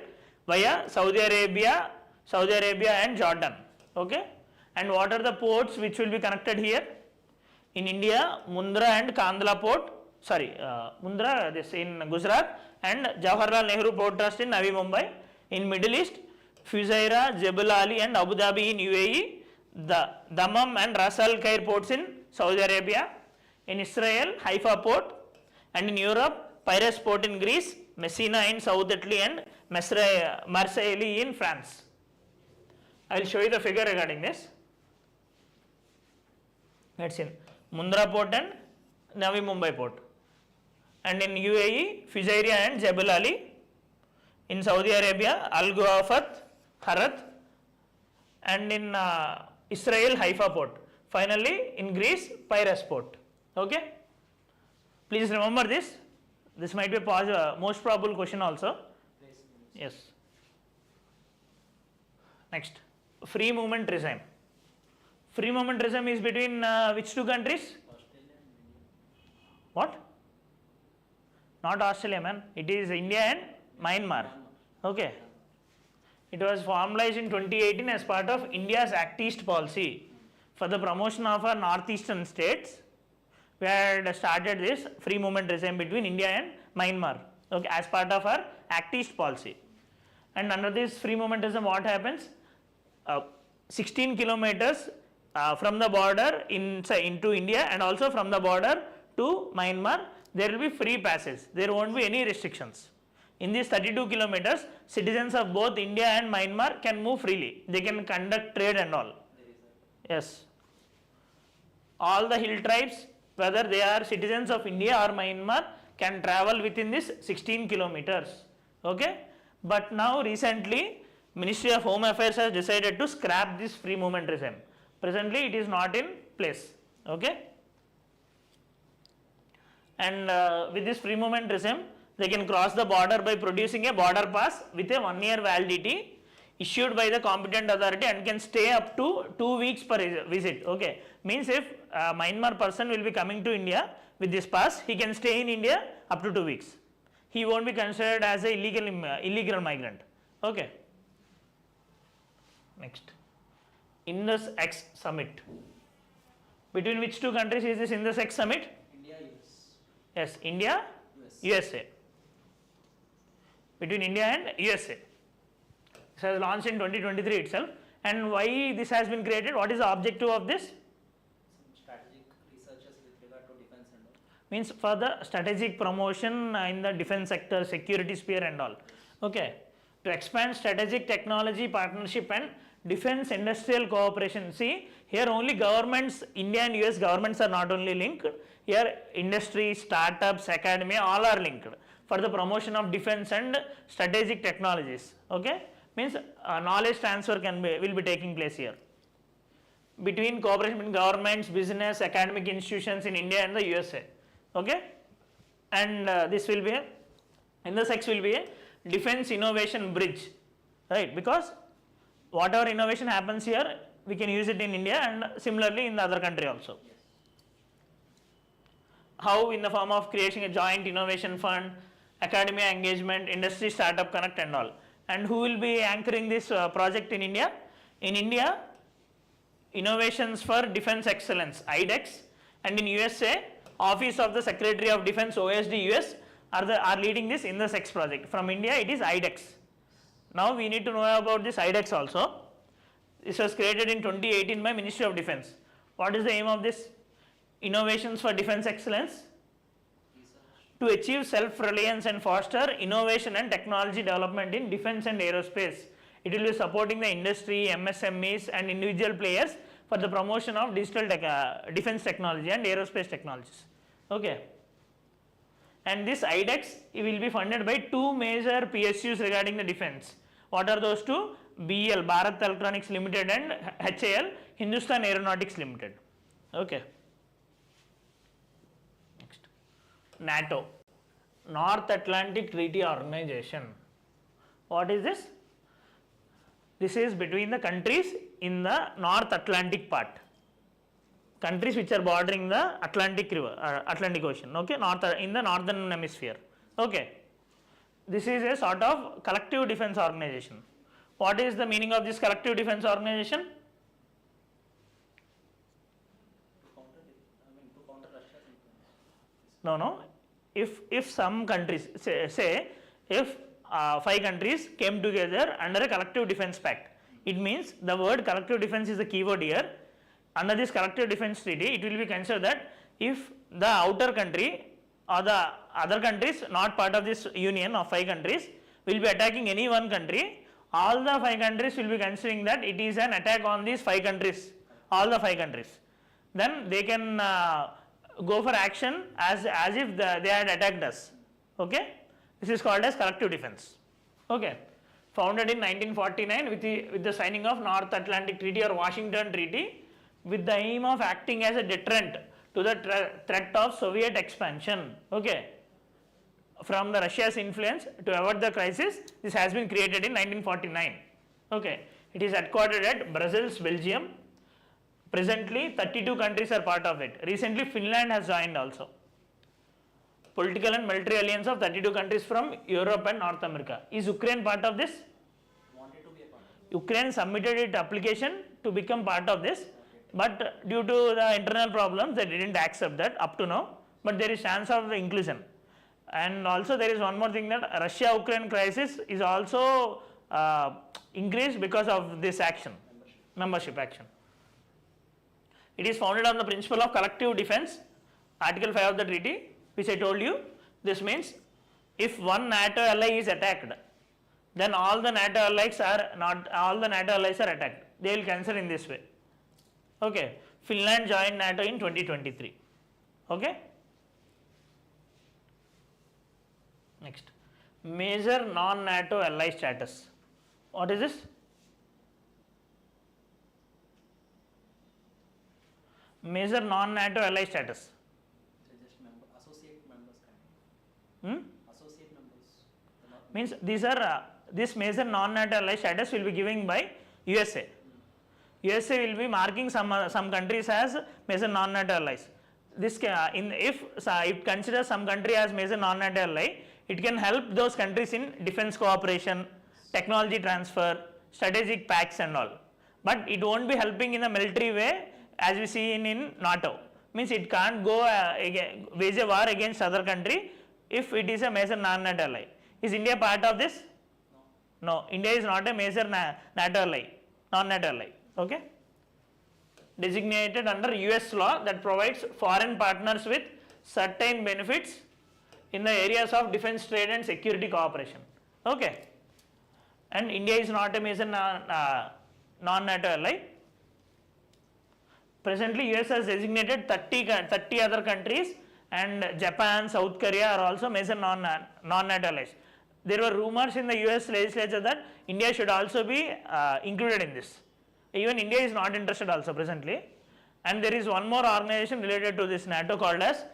via Saudi Arabia and Jordan, okay. And what are the ports which will be connected here? In India, Mundra and Kandla port, Mundra this in Gujarat and Jawaharlal Nehru Port Trust in Navi Mumbai. In Middle East, Fujairah, Jebel Ali and Abu Dhabi in UAE, the Dammam and Ras Al Khair ports in Saudi Arabia. In Israel, Haifa port, and in Europe, Piraeus port in Greece, Messina in South Italy and Marseille in France. I will show you the figure regarding this. That's in Mundra port and Navi Mumbai port. And in UAE, Fujairah and Jebel Ali. In Saudi Arabia, Al Guafat, Bharath, and in Israel, Haifa port. Finally, in Greece, Piraeus port. Okay? Please remember this. This might be a most probable question also. Yes. Next, free movement regime. Free movement regime is between which 2 countries? What? Not Australia, man. It is India and Myanmar, okay. It was formalized in 2018 as part of India's Act East policy for the promotion of our northeastern states. We had started this free movement regime between India and Myanmar, okay, as part of our Act East policy. And under this free movement regime, what happens? 16 kilometers from the border into India and also from the border to Myanmar, there will be free passage. There won't be any restrictions. In these 32 kilometers, citizens of both India and Myanmar can move freely. They can conduct trade and all. Yes. All the hill tribes, whether they are citizens of India or Myanmar, can travel within this 16 kilometers. Okay. But now recently, Ministry of Home Affairs has decided to scrap this free movement regime. Presently, it is not in place. Okay. And with this free movement regime, they can cross the border by producing a border pass with a 1-year validity issued by the competent authority and can stay up to 2 weeks per visit. Okay. Means if a Myanmar person will be coming to India with this pass, he can stay in India up to 2 weeks. He won't be considered as a illegal migrant. Okay. Next. Indus X Summit. Between which two countries is this Indus X Summit? India, US. Yes, India, USA. Between India and USA. This has launched in 2023 itself. And why this has been created? What is the objective of this? Some strategic researches with regard to defense and all. Means for the strategic promotion in the defense sector, security sphere and all. Okay. To expand strategic technology partnership and defense industrial cooperation. See, here only governments, India and US governments are not only linked. Here industry, startups, academia, all are linked for the promotion of defense and strategic technologies. Okay. Means knowledge transfer will be taking place here between cooperation between governments, business, academic institutions in India and the USA. Okay, and this will be Indus X will be a defense innovation bridge, right? Because whatever innovation happens here, we can use it in India and similarly in the other country also. Yes. How? In the form of creating a joint innovation fund, academia engagement, industry startup connect and all. And who will be anchoring this project in India? In India, Innovations for Defense Excellence, IDEX, and in USA, Office of the Secretary of Defense, OSD US, are leading this Indus X project. From India, it is IDEX. Now we need to know about this IDEX also. This was created in 2018 by Ministry of Defense. What is the aim of this? Innovations for Defense Excellence. To achieve self-reliance and foster innovation and technology development in defense and aerospace. It will be supporting the industry, MSMEs and individual players for the promotion of digital defense technology and aerospace technologies. Okay. And this IDEX will be funded by two major PSUs regarding the defense. What are those two? BEL, Bharath Electronics Limited, and HAL, Hindustan Aeronautics Limited. Okay. NATO, North Atlantic Treaty Organization. What is this? This is between the countries in the North Atlantic part. Countries which are bordering the Atlantic River, Atlantic Ocean. Okay, in the northern hemisphere. Okay. This is a sort of collective defense organization. What is the meaning of this collective defense organization? To counter Russia's influence. No. If some countries, say if 5 countries came together under a collective defense pact, it means the word collective defense is the keyword here. Under this collective defense treaty, it will be considered that if the outer country or the other countries not part of this union of 5 countries will be attacking any one country, all the 5 countries will be considering that it is an attack on these 5 countries, all the 5 countries. Then they can go for action as if they had attacked us. Okay, this is called as collective defense. Okay, founded in 1949 with the signing of North Atlantic Treaty or Washington Treaty, with the aim of acting as a deterrent to the threat of Soviet expansion. Okay, from the Russia's influence to avoid the crisis, this has been created in 1949. Okay, it is headquartered at Brussels, Belgium. Presently, 32 countries are part of it. Recently, Finland has joined also. Political and military alliance of 32 countries from Europe and North America. Is Ukraine part of this? Wanted to be a part of it. Ukraine submitted its application to become part of this, but due to the internal problems, they didn't accept that up to now. But there is chance of inclusion. And also, there is one more thing, that Russia-Ukraine crisis is also increased because of this action, membership action. It is founded on the principle of collective defense, Article 5 of the treaty, which I told you. This means if one NATO ally is attacked, then all the NATO allies are attacked. They will consider in this way. Okay. Finland joined NATO in 2023. Okay. Next, major non-NATO ally status. What is this? Major non-NATO ally status. Just associate members kind of. Associate members. Means these are this major non-NATO ally status will be given by USA. USA will be marking some countries as major non-NATO allies. This if it considers some country as major non-NATO ally, it can help those countries in defense cooperation, technology transfer, strategic pacts and all. but it won't be helping in the military way as we see in NATO. Means it can't go wage a war against other country if it is a major non-NATO ally. Is India part of this? No, India is not a major NATO ally, non-NATO ally. Okay, designated under US law that provides foreign partners with certain benefits in the areas of defense, trade and security cooperation. Okay, and India is not a major non-NATO ally. Presently US has designated 30 other countries, and Japan, South Korea are also major non-NATO allies. There were rumors in the US legislature that India should also be included in this. Even India is not interested also presently, and there is one more organization related to this NATO called as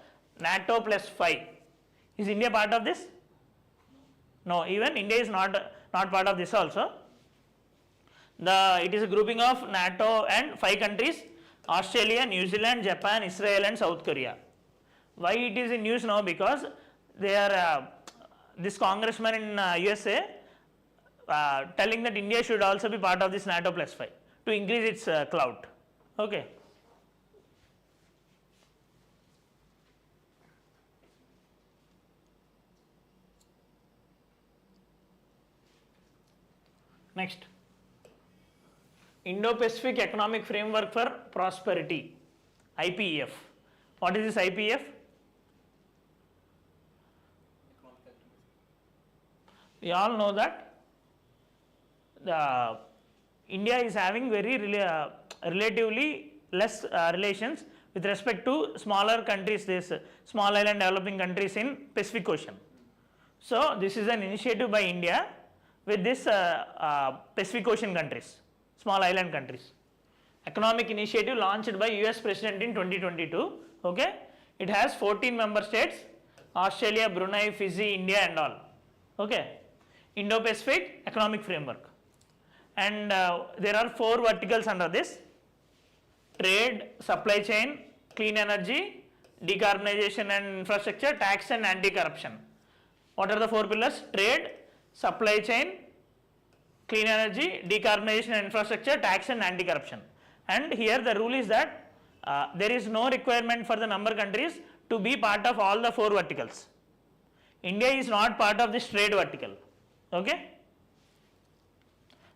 NATO plus 5. Is India part of this? No, even India is not part of this also. It is a grouping of NATO and 5 countries: Australia, New Zealand, Japan, Israel and South Korea. Why it is in news now? Because they are this congressman in USA telling that India should also be part of this NATO plus 5 to increase its clout. Okay. Next, Indo-Pacific Economic Framework for Prosperity, IPEF. What is this IPEF? We all know that India is having very relatively less relations with respect to smaller countries, this small island developing countries in Pacific Ocean. So this is an initiative by India with this Pacific Ocean countries, small island countries. Economic initiative launched by US President in 2022. Okay, it has 14 member states: Australia, Brunei, Fiji, India and all. Okay, Indo-Pacific Economic Framework, and there are 4 verticals under this: trade, supply chain, clean energy, decarbonization and infrastructure, tax and anti-corruption. What are the 4 pillars? Trade, supply chain, clean energy, decarbonization and infrastructure, tax and anti-corruption. And here the rule is that there is no requirement for the member countries to be part of all the 4 verticals. India is not part of this trade vertical. Okay.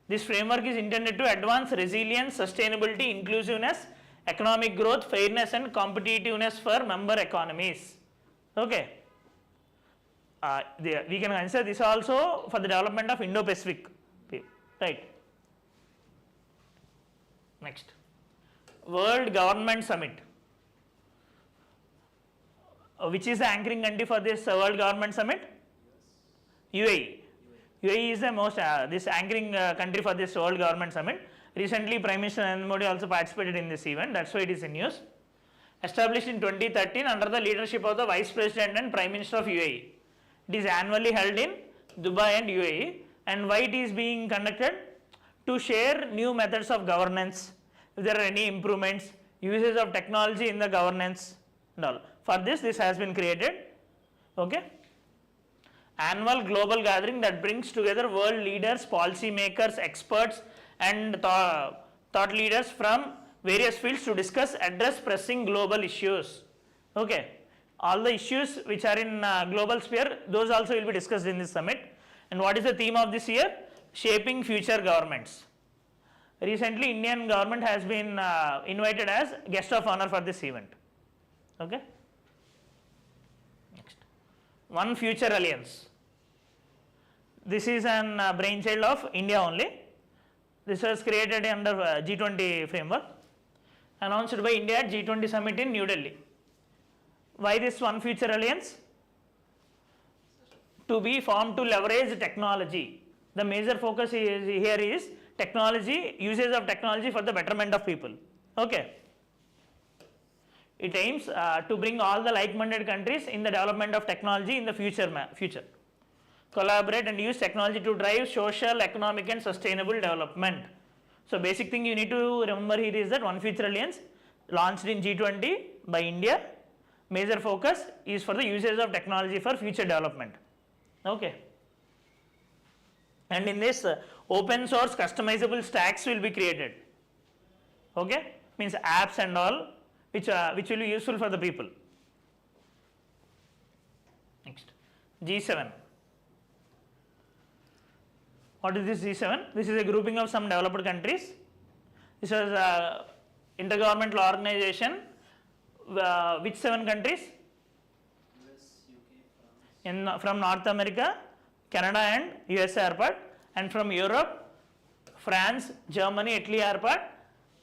This framework is intended to advance resilience, sustainability, inclusiveness, economic growth, fairness and competitiveness for member economies. Okay. We can consider this also for the development of Indo-Pacific, right. Next, World Government Summit. Which is the anchoring country for this World Government Summit? UAE. UAE is the most this anchoring country for this World Government Summit. Recently Prime Minister Narendra Modi also participated in this event, that's why it is in news. Established in 2013 under the leadership of the Vice President and Prime Minister of UAE. It is annually held in Dubai and UAE, and why it is being conducted? To share new methods of governance, if there are any improvements, uses of technology in the governance and all. For this has been created. Okay. Annual global gathering that brings together world leaders, policy makers, experts and thought leaders from various fields to address pressing global issues. Okay. All the issues which are in global sphere, those also will be discussed in this summit. And what is the theme of this year? Shaping future governments. Recently Indian government has been invited as guest of honor for this event. Okay. Next, One Future Alliance. This is an brainchild of India only. This was created under G20 framework, announced by India at G20 summit in New Delhi. Why this One Future Alliance? To be formed to leverage technology. The major focus here is technology, usage of technology for the betterment of people. Okay. It aims to bring all the like-minded countries in the development of technology in the future. Collaborate and use technology to drive social, economic and sustainable development. So basic thing you need to remember here is that One Future Alliance launched in G20 by India. Major focus is for the usage of technology for future development. Okay. And in this open source customizable stacks will be created. okay, means apps and all which will be useful for the people. Next, G7. What is this G7? This is a grouping of some developed countries. This was intergovernmental organization. Which 7 countries? US, UK, France. From North America, Canada and USA are part, and from Europe, France, Germany, Italy are part,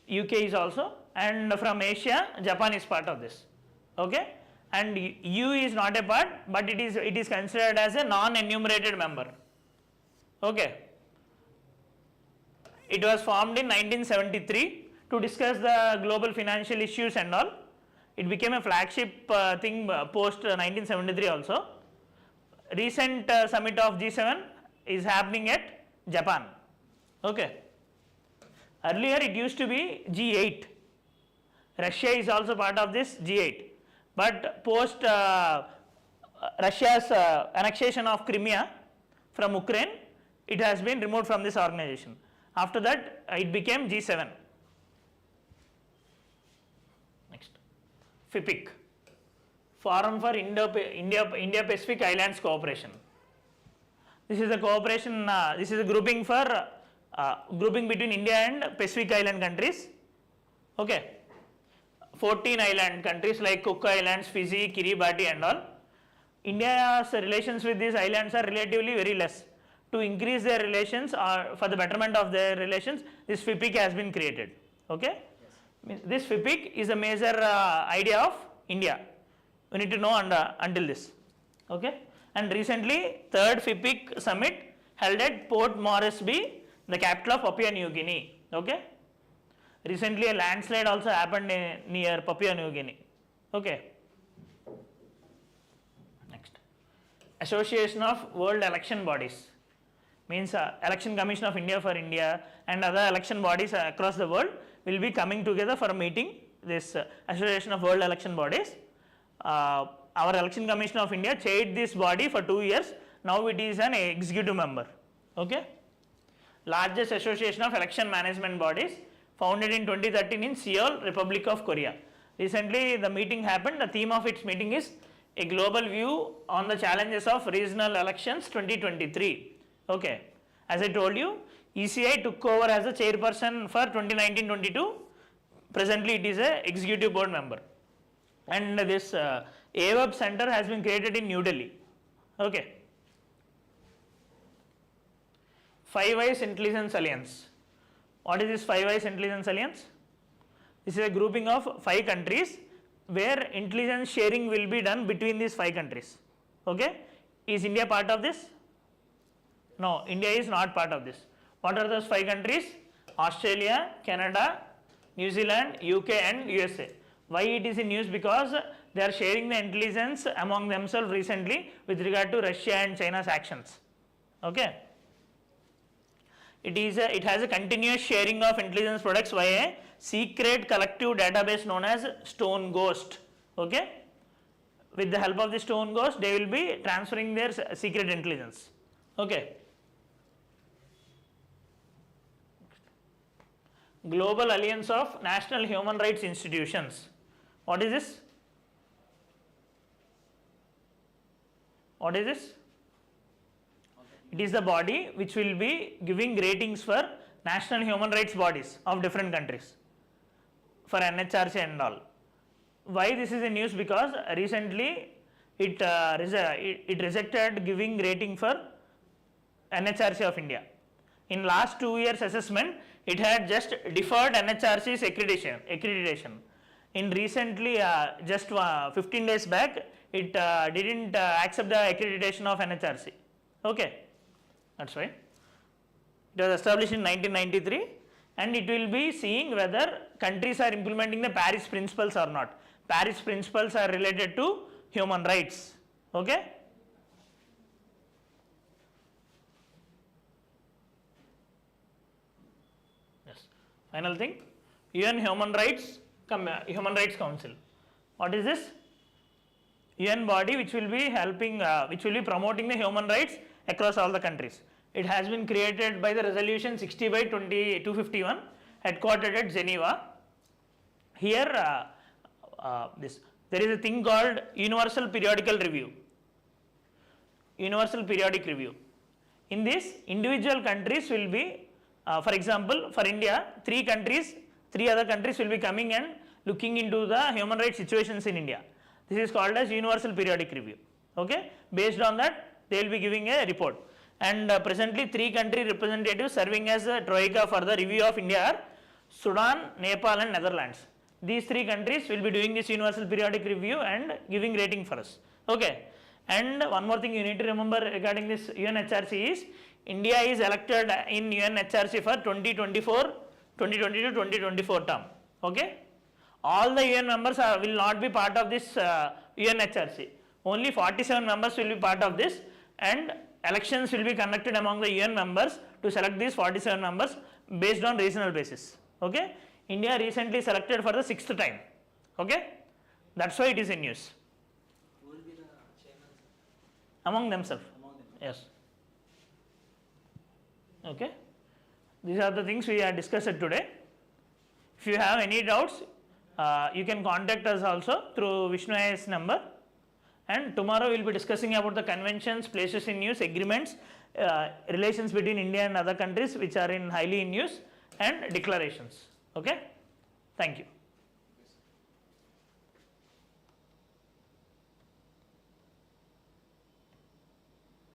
UK is also, and from Asia, Japan is part of this. Okay, and EU is not a part, but it is considered as a non-enumerated member. Okay, it was formed in 1973 to discuss the global financial issues and all. It became a flagship thing post 1973 also. Recent summit of G7 is happening at Japan. Okay. Earlier it used to be G8. Russia is also part of this G8. But post Russia's annexation of Crimea from Ukraine, it has been removed from this organization. After that, it became G7. Next, FIPIC, Forum for Indo-Pacific Islands Cooperation. This is a cooperation. This is a grouping for grouping between India and Pacific Island countries. Okay, 14 island countries like Cook Islands, Fiji, Kiribati, and all. India's relations with these islands are relatively very less. To increase their relations or for the betterment of their relations, this FIPIC has been created. Okay, yes. This FIPIC is a major idea of India. We need to know until this. Okay, and recently 3rd FIPIC summit held at Port Moresby, the capital of Papua New Guinea. Okay, recently a landslide also happened near Papua New Guinea. Okay. Next, Association of World Election Bodies. Means Election Commission of India for India and other election bodies across the world will be coming together for a meeting. This Association of World Election Bodies. Our Election Commission of India chaired this body for 2 years. Now it is an executive member. Okay. Largest association of election management bodies, founded in 2013 in Seoul, Republic of Korea. Recently the meeting happened. The theme of its meeting is a global view on the challenges of regional elections 2023. Okay, as I told you, ECI took over as the chairperson for 2019-22. Presently it is a executive board member, and this AWEB center has been created in New Delhi. Okay. Five Eyes Intelligence Alliance. What is this Five Eyes Intelligence Alliance? This is a grouping of 5 countries where intelligence sharing will be done between these 5 countries. Okay, is India part of this? No, India is not part of this. What are those 5 countries? Australia, Canada, New Zealand, UK and USA. Why it is in news? Because they are sharing the intelligence among themselves recently with regard to Russia and China's actions. Okay. It has a continuous sharing of intelligence products via a secret collective database known as Stone Ghost. Okay. With the help of the Stone Ghost, they will be transferring their secret intelligence. Okay. Global Alliance of National Human Rights Institutions. What is this? What is this? It is the body which will be giving ratings for national human rights bodies of different countries, for NHRC and all. Why this is a news? Because recently it rejected giving rating for NHRC of India. In last 2 years assessment, it had just deferred NHRC's accreditation. In recently just 15 days back, it didn't accept the accreditation of NHRC. Okay, that's why. It was established in 1993, and it will be seeing whether countries are implementing the Paris principles or not. Paris principles are related to human rights. Okay. Yes. Final thing, UN Human Rights Council. What is this? UN body which will be helping, which will be promoting the human rights across all the countries. It has been created by the resolution 60/251, headquartered at Geneva. here there is a thing called Universal Periodical Review. Universal Periodic Review. In this, individual countries will be, for example, for India, three other countries will be coming and looking into the human rights situations in India. This is called as Universal Periodic Review. Okay, based on that, they will be giving a report. And presently, 3 country representatives serving as a troika for the review of India are Sudan, Nepal, and Netherlands. These 3 countries will be doing this Universal Periodic Review and giving rating for us. Okay. And one more thing you need to remember regarding this UNHRC is India is elected in UNHRC for 2022-2024 term. Okay. All the UN members will not be part of this UNHRC. Only 47 members will be part of this, and elections will be conducted among the UN members to select these 47 members based on regional basis. Okay. India recently selected for the 6th time. Okay. That's why it is in news. Who will be the chairman? Among themselves. Among them. Yes. Okay. These are the things we have discussed today. If you have any doubts, you can contact us also through Vishnu IAS number. And tomorrow we will be discussing about the conventions, places in use, agreements, relations between India and other countries which are in highly in use, and declarations. Okay. Thank you.